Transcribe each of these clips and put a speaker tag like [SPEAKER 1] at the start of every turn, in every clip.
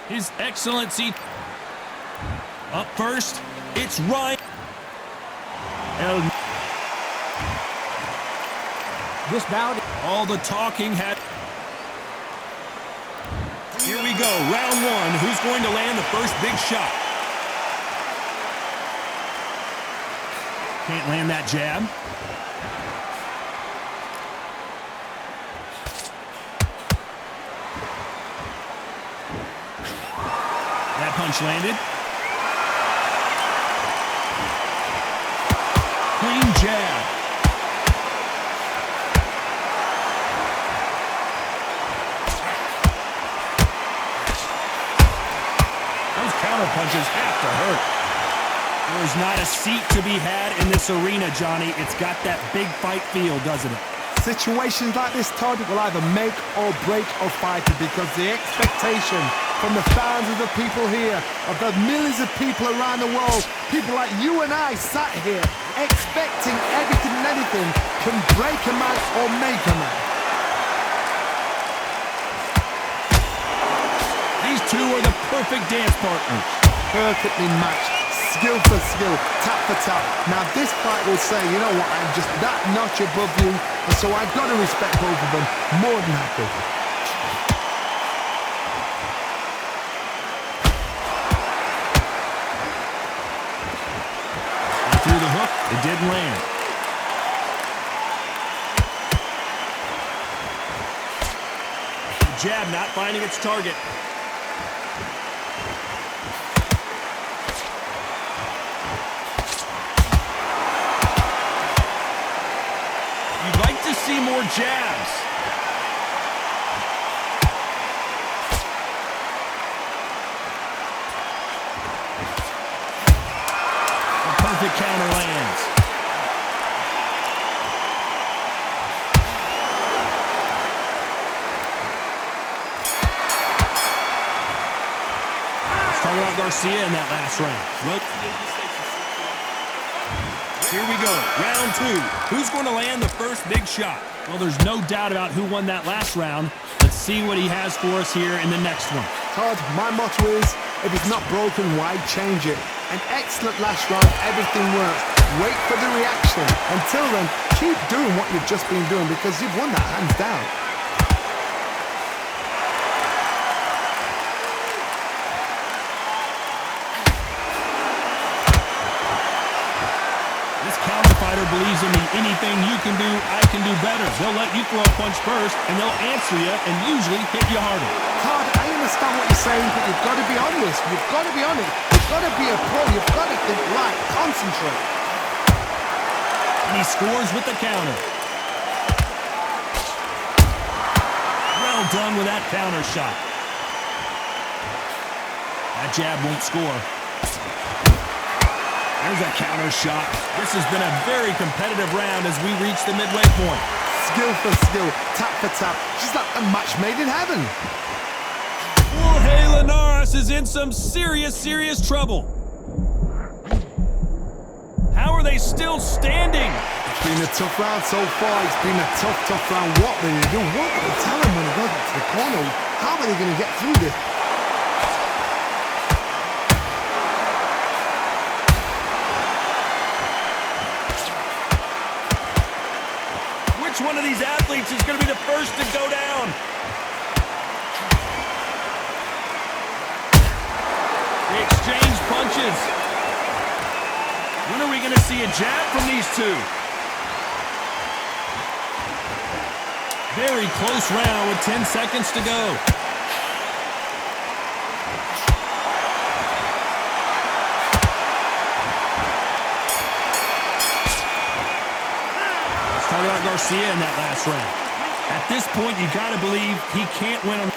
[SPEAKER 1] His Excellency. Up first, it's Ryan.
[SPEAKER 2] This bout,
[SPEAKER 1] all the talking had. Here we go, round one. Who's going to land the first big shot? Can't land that jab. That punch landed. Clean jab. Those counter punches have to hurt. There's not a seat to be had in this arena, Johnny. It's got that big fight feel, doesn't it?
[SPEAKER 3] Situations like this, Todd, will either make or break a fighter because the expectation from the thousands of people here, of the millions of people around the world, people like you and I sat here expecting everything and anything can break a man or make a man.
[SPEAKER 1] These two are the perfect dance partners.
[SPEAKER 3] Perfectly matched. Skill for skill, tap for tap. Now this fight will say, you know what, I'm just that notch above you, and so I've got to respect both of them. More than happy.
[SPEAKER 1] And through the hook, it didn't land. The jab not finding its target. See more jabs. A perfect counter lands. Let's talk about Garcia in that last round. Look. Here we go, round two. Who's going to land the first big shot? Well, there's no doubt about who won that last round. Let's see what he has for us here in the next one.
[SPEAKER 3] Todd, my motto is, if it's not broken, why change it? An excellent last round, everything works. Wait for the reaction. Until then, keep doing what you've just been doing because you've won that hands down.
[SPEAKER 1] Believes in me. Anything you can do, I can do better. They'll let you throw a punch first, and they'll answer you and usually hit you harder.
[SPEAKER 3] Todd, I understand what you're saying, but you've got to be honest. You've got to be honest. You've got to be a pro. You've got to think right. Concentrate.
[SPEAKER 1] And he scores with the counter. Well done with that counter shot. That jab won't score. There's a counter shot. This has been a very competitive round as we reach the midway point.
[SPEAKER 3] Skill for skill, tap for tap. Just like a match made in heaven.
[SPEAKER 1] Jorge Linares is in some serious trouble. How are they still standing?
[SPEAKER 3] It's been a tough round so far. It's been a tough round. What will they do? What will they tell him when he goes back to the corner? How are they going to get through this?
[SPEAKER 1] Which one of these athletes is going to be the first to go down? They exchange punches. When are we going to see a jab from these two? Very close round with 10 seconds to go. Talk about Garcia in that last round. At this point, you got to believe he can't win on.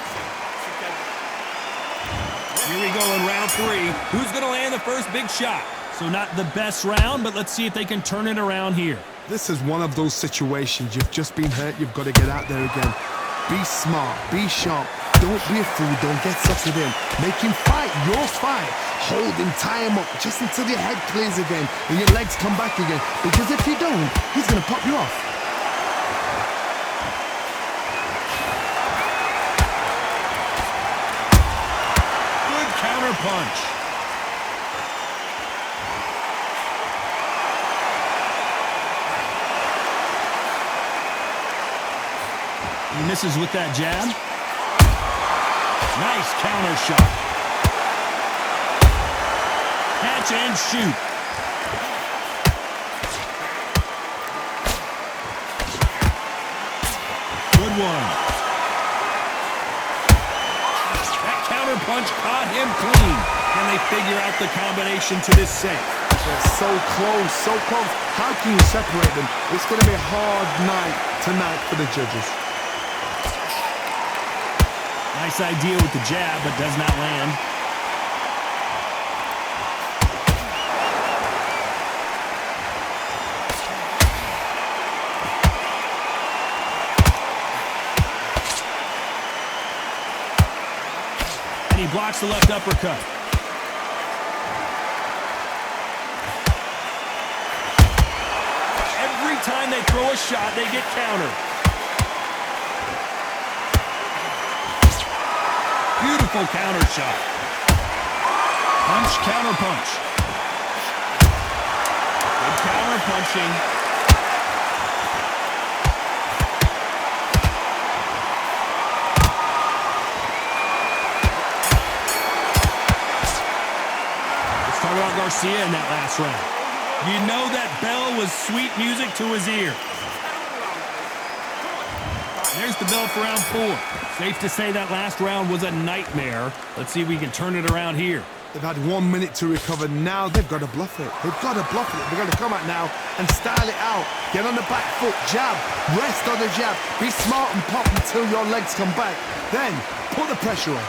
[SPEAKER 1] Here we go in round three. Who's going to land the first big shot? So not the best round, but let's see if they can turn it around here.
[SPEAKER 3] This is one of those situations. You've just been hurt. You've got to get out there again. Be smart. Be sharp. Don't be a fool. Don't get suckered in. Make him fight. Your fight. Hold him. Tie him up just until your head clears again and your legs come back again. Because if you don't, he's going to pop you off.
[SPEAKER 1] counter punch. He misses with that jab. Nice counter shot. Catch and shoot. Good one. That counter punch caught him clean. Can they figure out the combination to this safe?
[SPEAKER 3] They're so close, so close. How can you separate them? It's going to be a hard night tonight for the judges.
[SPEAKER 1] Nice idea with the jab, but does not land. And he blocks the left uppercut. Every time they throw a shot, they get countered. Beautiful counter shot. Punch, counter punch. Good counter punching. Let's talk about Garcia in that last round. You know that bell was sweet music to his ear. There's the bell for round 4. Safe to say that last round was a nightmare. Let's see if we can turn it around here.
[SPEAKER 3] They've had 1 minute to recover. Now they've got to bluff it. They've got to bluff it. They've got to come out now and style it out. Get on the back foot, jab, rest on the jab. Be smart and pop until your legs come back. Then put the pressure on.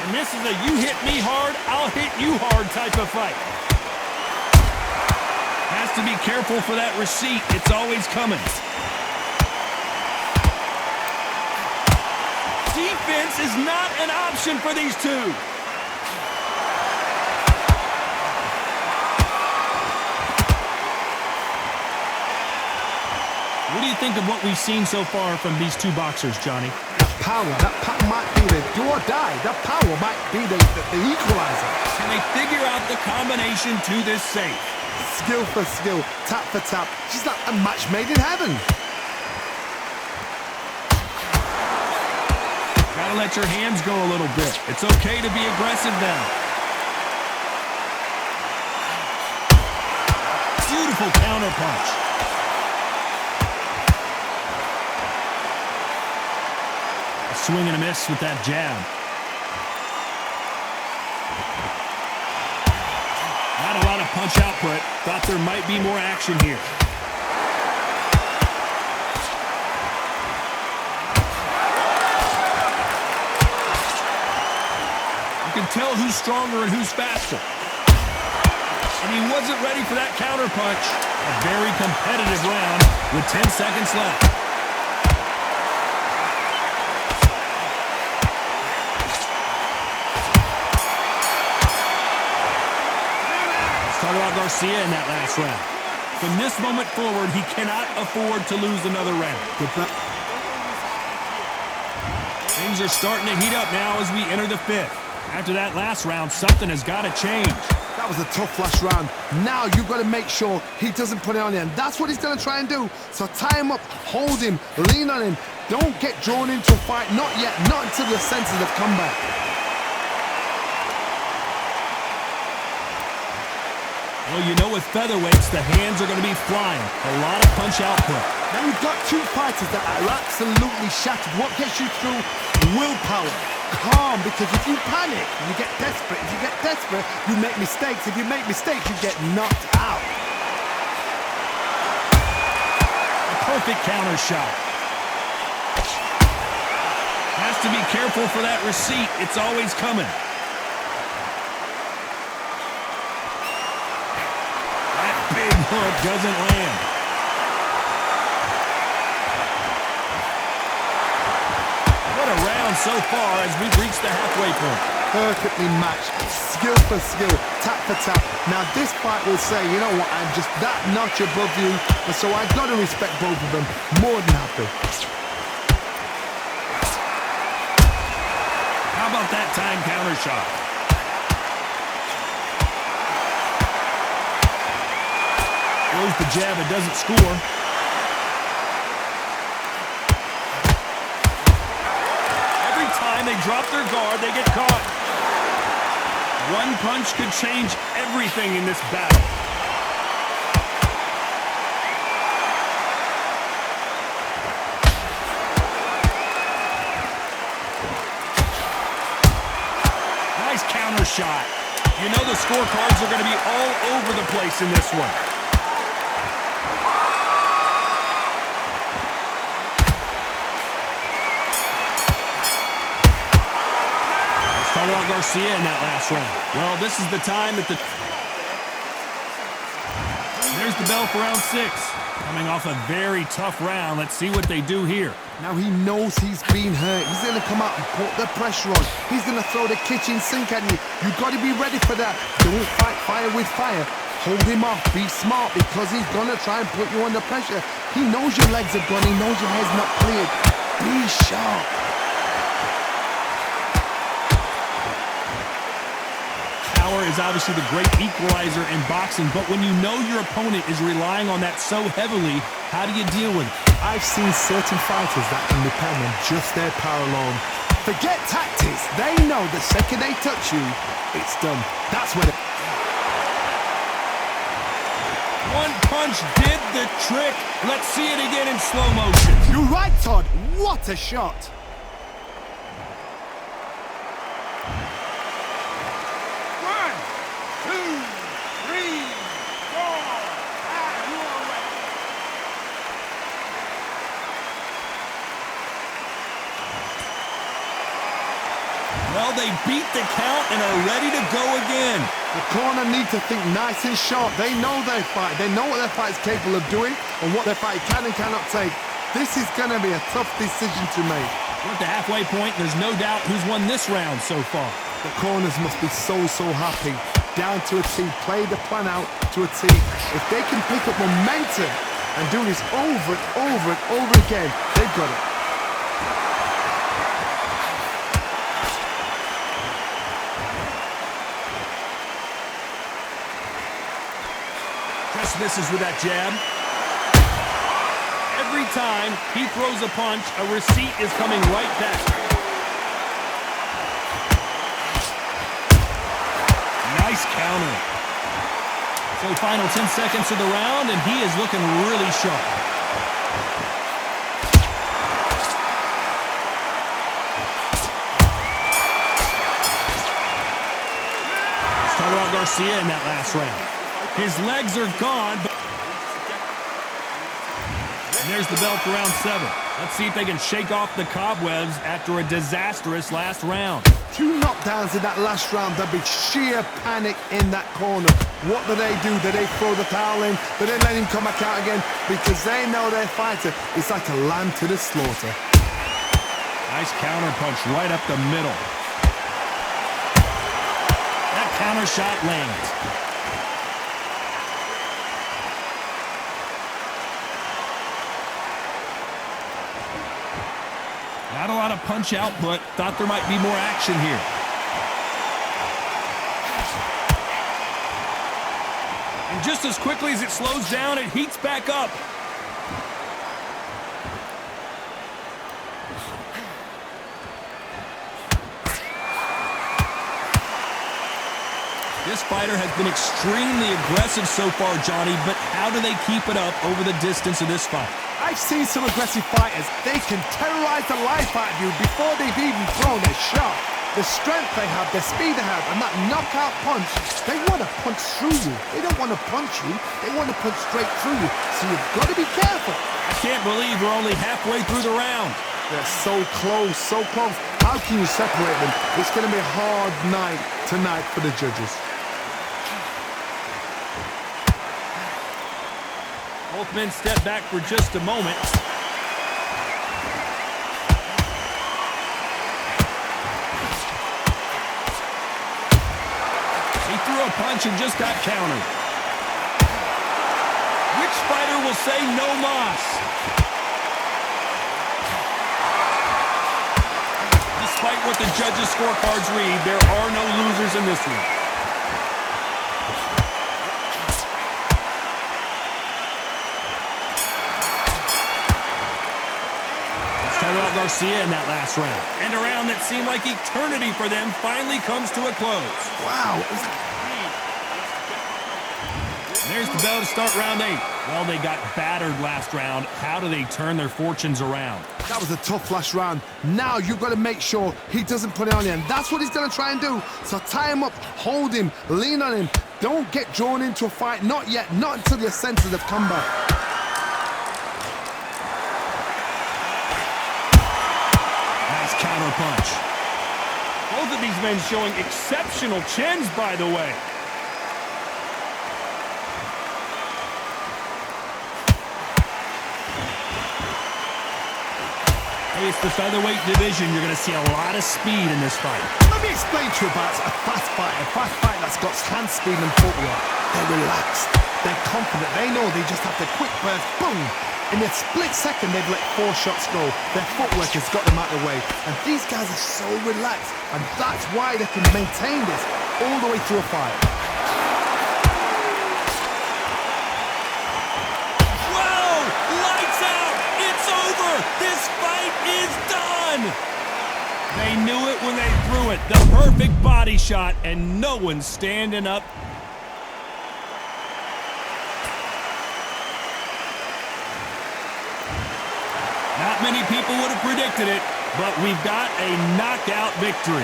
[SPEAKER 1] And this is a you hit me hard, I'll hit you hard type of fight. Has to be careful for that receipt. It's always coming. Defense is not an option for these two. What do you think of what we've seen so far from these two boxers, Johnny?
[SPEAKER 3] That power might be the do or die. That power might be the equalizer.
[SPEAKER 1] Can they figure out the combination to this safe?
[SPEAKER 3] Skill for skill, tap for tap. She's like a match made in heaven.
[SPEAKER 1] Gotta let your hands go a little bit. It's okay to be aggressive now. Beautiful counter punch. Swing and a miss with that jab. Not a lot of punch output. Thought there might be more action here. You can tell who's stronger and who's faster. And he wasn't ready for that counter punch. A very competitive round with 10 seconds left. Talk about Garcia in that last round. From this moment forward, he cannot afford to lose another round. Things are starting to heat up now as we enter the 5th. After that last round, something has got to change.
[SPEAKER 3] That was a tough last round. Now you've got to make sure he doesn't put it on you, and that's what he's going to try and do. So tie him up, hold him, lean on him. Don't get drawn into a fight. Not yet. Not until your senses have come back.
[SPEAKER 1] Well, you know with featherweights, the hands are going to be flying. A lot of punch output.
[SPEAKER 3] Now you've got two fighters that are absolutely shattered. What gets you through? Willpower. Calm, because if you panic, you get desperate. If you get desperate, you make mistakes. If you make mistakes, you get knocked out.
[SPEAKER 1] A perfect counter shot. Has to be careful for that receipt. It's always coming. Big hook doesn't land. What a round so far as we've reached the halfway point.
[SPEAKER 3] perfectly matched, skill for skill, tap for tap. Now this fight will say, you know what, I'm just that notch above you, and so I've got to respect both of them. More than happy.
[SPEAKER 1] How about that time counter shot? Throws the jab, it doesn't score. Every time they drop their guard, they get caught. One punch could change everything in this battle. Nice counter shot. You know the scorecards are going to be all over the place in this one. Talk about Garcia in that last round. Well, this is the time that There's the bell for round 6. Coming off a very tough round. Let's see what they do here.
[SPEAKER 3] Now he knows he's been hurt. He's going to come out and put the pressure on. He's going to throw the kitchen sink at you. You've got to be ready for that. Don't fight fire with fire. Hold him off. Be smart because he's going to try and put you under pressure. He knows your legs are gone. He knows your head's not cleared. Be sharp.
[SPEAKER 1] Power is obviously the great equalizer in boxing, but when you know your opponent is relying on that so heavily, how do you deal with it?
[SPEAKER 3] I've seen certain fighters that can depend on just their power alone. Forget tactics. They know the second they touch you, it's done. That's when it...
[SPEAKER 1] One punch did the trick. Let's see it again in slow motion.
[SPEAKER 3] You're right, Todd. What a shot.
[SPEAKER 1] Well, they beat the count and are ready to go again.
[SPEAKER 3] The corner need to think nice and sharp. They know their fight. They know what their fight is capable of doing and what their fight can and cannot take. This is going to be a tough decision to make.
[SPEAKER 1] We're at the halfway point. There's no doubt who's won this round so far.
[SPEAKER 3] The corners must be so happy. Down to a T. Play the plan out to a T. If they can pick up momentum and do this over and over and over again, they've got it.
[SPEAKER 1] Just misses with that jab. Every time he throws a punch, a receipt is coming right back. Nice counter. So final 10 seconds of the round, and he is looking really sharp. Let's talk about Garcia in that last round. His legs are gone, but... And there's the bell for round 7. Let's see if they can shake off the cobwebs after a disastrous last round.
[SPEAKER 3] 2 knockdowns in that last round. There'll be sheer panic in that corner. What do? Do they throw the towel in? Do they let him come back out again? Because they know their fighter is like a lamb to the slaughter.
[SPEAKER 1] Nice counter punch right up the middle. That counter shot lands. Not a lot of punch output. Thought there might be more action here. And just as quickly as it slows down, it heats back up. This fighter has been extremely aggressive so far, Johnny, but how do they keep it up over the distance of this fight?
[SPEAKER 3] I've seen some aggressive fighters. They can terrorize the life out of you before they've even thrown a shot. The strength they have, the speed they have, and that knockout punch, they want to punch through you. They don't want to punch you. They want to punch straight through you. So you've got to be careful.
[SPEAKER 1] I can't believe we're only halfway through the round.
[SPEAKER 3] They're so close, so close. How can you separate them? It's going to be a hard night tonight for the judges.
[SPEAKER 1] Both men step back for just a moment. punch and just got countered. Which fighter will say no mas? Despite what the judges' scorecards read, there are no losers in this one. Tyrell Garcia in that last round. And a round that seemed like eternity for them finally comes to a close.
[SPEAKER 3] Wow.
[SPEAKER 1] There's the bell to start round 8. Well, they got battered last round. How do they turn their fortunes around?
[SPEAKER 3] That was a tough last round. Now you've got to make sure he doesn't put it on you. And that's what he's going to try and do. So tie him up, hold him, lean on him. Don't get drawn into a fight. Not yet. Not until your senses have come back.
[SPEAKER 1] Counter punch. Both of these men showing exceptional chins, by the way. Hey, it's the featherweight division. You're going to see a lot of speed in this fight.
[SPEAKER 3] Let me explain to you about a fast fight that's got hand speed and footwork. They're relaxed. They're confident. They know they just have to quick burst, boom. In a split second, they've let 4 shots go. Their footwork has got them out of the way. And these guys are so relaxed. And that's why they can maintain this all the way through a fight.
[SPEAKER 1] Whoa! Lights out! It's over! This fight is done! They knew it when they threw it. The perfect body shot, and no one's standing up. Not many people would have predicted it, but we've got a knockout victory.